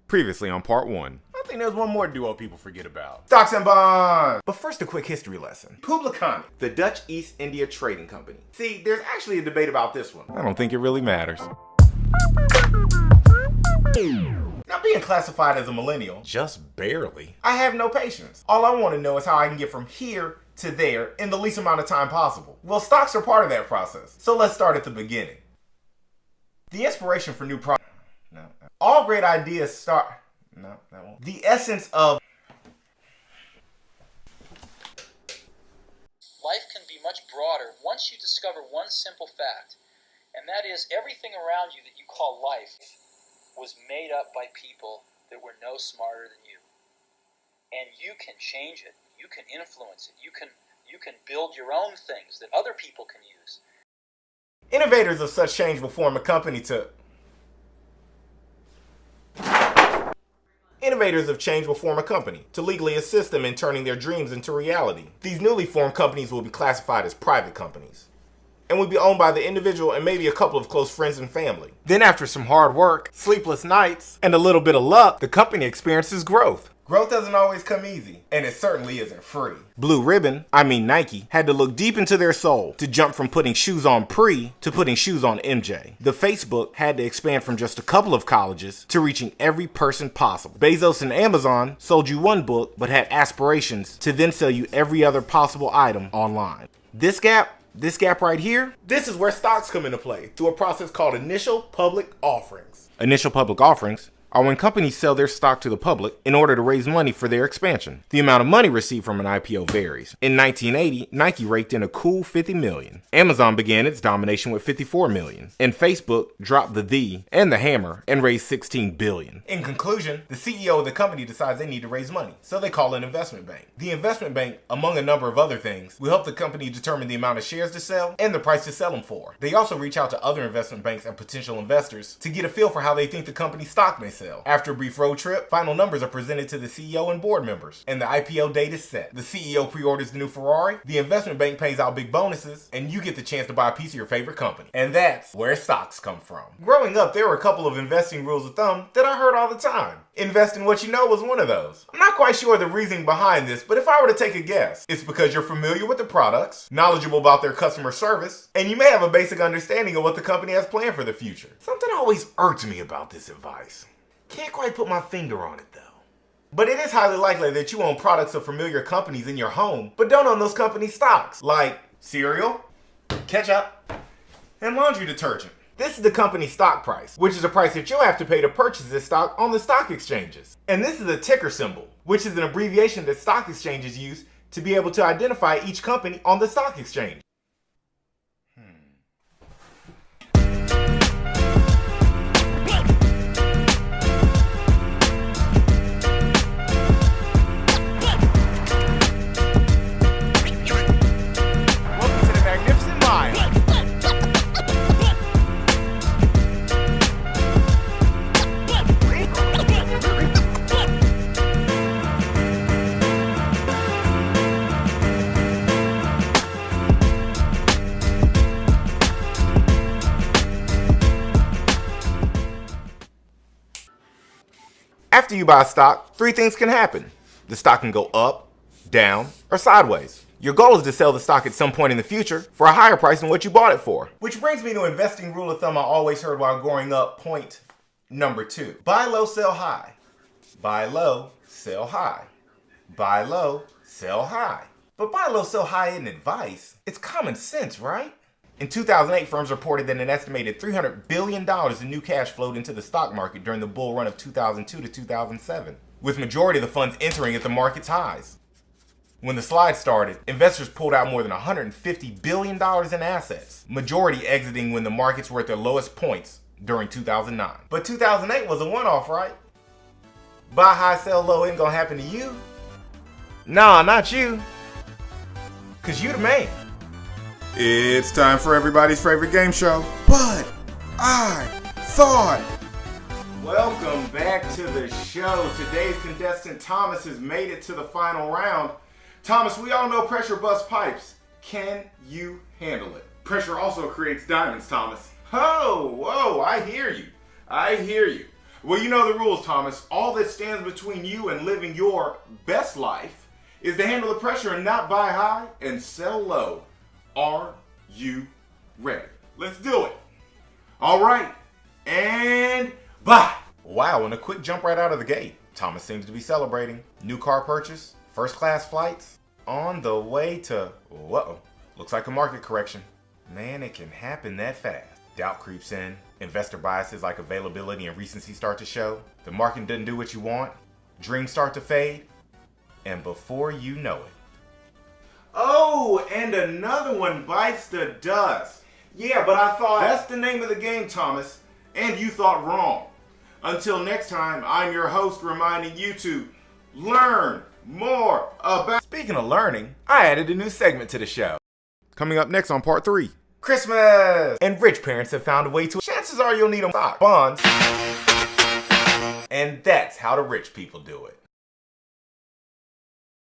Previously on part 1. I think there's one more duo people forget about. Stocks and bonds. But first, a quick history lesson. Publicani, the Dutch East India Trading Company. See, there's actually a debate about this one. I don't think it really matters. Now, being classified as a millennial, Just barely. I have no patience. All I want to know is how I can get from here to there in the least amount of time possible. Well, stocks are part of that process. So let's start at the beginning. The inspiration for new products. No. All great ideas start. No, that won't. The essence of life can be much broader once you discover one simple fact, and that is everything around you that you call life was made up by people that were no smarter than you. And you can change it. You can influence it. You can build your own things that other people can use. innovators of such change will form a company to legally assist them in turning their dreams into reality. These newly formed companies will be classified as private companies and will be owned by the individual and maybe a couple of close friends and family. Then after some hard work, sleepless nights, and a little bit of luck, the company experiences growth. Growth doesn't always come easy, and it certainly isn't free. Blue Ribbon, Nike, had to look deep into their soul to jump from putting shoes on Pre to putting shoes on MJ. The Facebook had to expand from just a couple of colleges to reaching every person possible. Bezos and Amazon sold you one book, but had aspirations to then sell you every other possible item online. This gap right here, this is where stocks come into play through a process called initial public offerings. Initial public offerings are when companies sell their stock to the public in order to raise money for their expansion. The amount of money received from an IPO varies. In 1980, Nike raked in a cool $50 million. Amazon began its domination with $54 million. And Facebook dropped the and the hammer and raised $16 billion. In conclusion, the CEO of the company decides they need to raise money, so they call an investment bank. The investment bank, among a number of other things, will help the company determine the amount of shares to sell and the price to sell them for. They also reach out to other investment banks and potential investors to get a feel for how they think the company's stock may sell. After a brief road trip, final numbers are presented to the CEO and board members, and the IPO date is set. The CEO pre-orders the new Ferrari, the investment bank pays out big bonuses, and you get the chance to buy a piece of your favorite company. And that's where stocks come from. Growing up, there were a couple of investing rules of thumb that I heard all the time. Invest in what you know was one of those. I'm not quite sure the reasoning behind this, but if I were to take a guess, it's because you're familiar with the products, knowledgeable about their customer service, and you may have a basic understanding of what the company has planned for the future. Something always irks me about this advice. Can't quite put my finger on it though. But it is highly likely that you own products of familiar companies in your home, but don't own those companies' stocks, like cereal, ketchup, and laundry detergent. This is the company's stock price, which is the price that you'll have to pay to purchase this stock on the stock exchanges. And this is a ticker symbol, which is an abbreviation that stock exchanges use to be able to identify each company on the stock exchange. After you buy a stock, 3 things can happen. The stock can go up, down, or sideways. Your goal is to sell the stock at some point in the future for a higher price than what you bought it for. Which brings me to investing rule of thumb I always heard while growing up, point number 2. Buy low, sell high. Buy low, sell high. Buy low, sell high. But buy low, sell high isn't advice. It's common sense, right? In 2008, firms reported that an estimated $300 billion in new cash flowed into the stock market during the bull run of 2002 to 2007, with majority of the funds entering at the market's highs. When the slide started, investors pulled out more than $150 billion in assets, majority exiting when the markets were at their lowest points during 2009. But 2008 was a one-off, right? Buy high, sell low ain't gonna happen to you. Nah, not you. 'Cause you the man. It's time for everybody's favorite game show. But I thought. Welcome back to the show. Today's contestant Thomas has made it to the final round. Thomas, we all know pressure busts pipes. Can you handle it? Pressure also creates diamonds, Thomas. Oh, whoa, I hear you. Well, you know the rules, Thomas. All that stands between you and living your best life is to handle the pressure and not buy high and sell low. Are you ready? Let's do it. All right. And bye. Wow, and a quick jump right out of the gate. Thomas seems to be celebrating. New car purchase, first class flights, on the way to, whoa, looks like a market correction. Man, it can happen that fast. Doubt creeps in. Investor biases like availability and recency start to show. The market doesn't do what you want. Dreams start to fade. And before you know it. Oh, and another one bites the dust. Yeah, but I thought that's the name of the game, Thomas. And you thought wrong. Until next time, I'm your host reminding you to learn more about... Speaking of learning, I added a new segment to the show. Coming up next on part 3. Christmas! And rich parents have found a way to... Chances are you'll need them stock, bonds. And that's how the rich people do it.